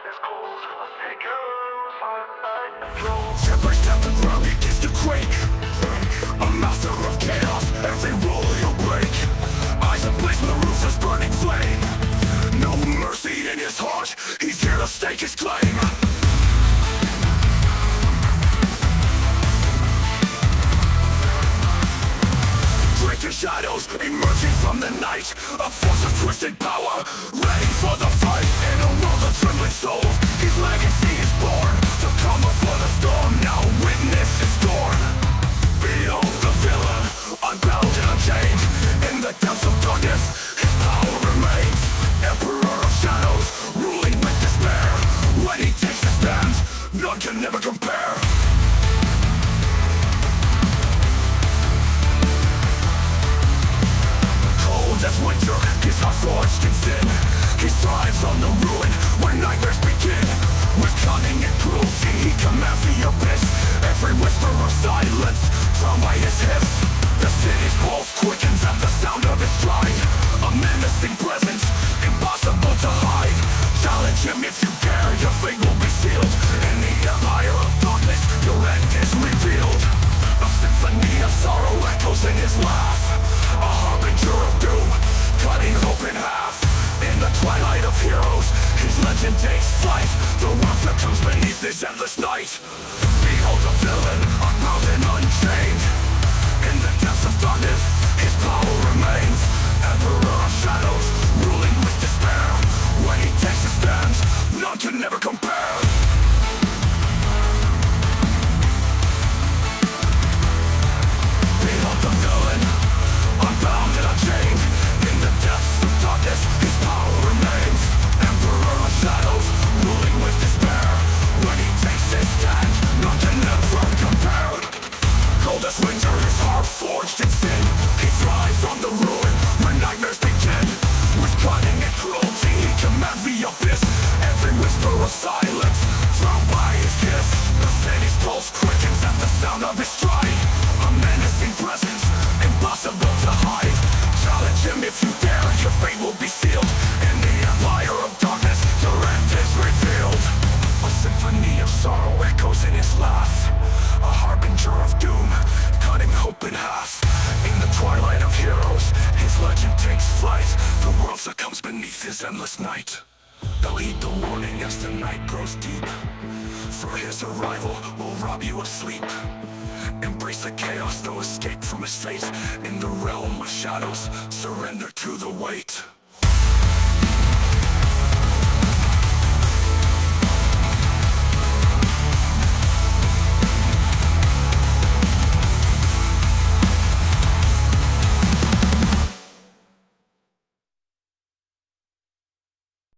is cold. Hey girls, I drove. Every step the ground begins to quake. A master of chaos, every rule he'll break. Eyes ablaze from the roof's a burning flame. No mercy in his heart, he's here to stake his claim. Draped in shadows, emerging from the night. A force of twisted power, ready for the fight. In a world of trembling souls, his legacy is born. To come before the storm, now witness his scorn. Behold the villain, unbound and unchained. In the depths of darkness, his power remains. Emperor of shadows, ruling with despair. When he takes a stand, none can never compare. Cold as winter, his heart forged in sin. He thrives on the ruin where nightmares begin. With cunning and cruelty, he commands the abyss. Every whisper of silence, drowned by his hiss. The city's pulse quickens at the sound of his stride. A menacing presence, impossible to hide. Challenge him if you dare, your fate will be sealed. In the empire of darkness, your end is revealed. A symphony of sorrow echoes in his laugh. A harbinger of doom, cutting hope in half. In the twilight of heroes, his legend takes flight. The world succumbs beneath this endless night. Behold the villain, unbound and unchained. In the depths of darkness, his power remains. Emperor of shadows, ruling with despair. When he takes a stand, none can never compare. Behold the villain, unbound and unchained. In the depths of darkness, his power remains. Emperor of shadows, ruling with despair. When he takes his stand, none can never compare. Cold as winter, his heart forged in sin. He thrives on the ruin when nightmares begin. With cunning and cruelty, he commands the abyss. Every whisper of silence, drowned by his kiss. The city's pulse quickens at the sound of his stride. A menacing presence, impossible to hide. Challenge him if you dare, your fate will be sealed. In the empire of darkness, your end is revealed. A symphony of sorrow echoes in his laugh. A harbinger of doom, cutting hope in half. In the twilight of heroes, his legend takes flight. The world succumbs beneath his endless night. They'll heed the warning as the night grows deep. For his arrival will rob you of sleep. Embrace the chaos, no escape from his fate. In the realm of shadows, surrender to the weight.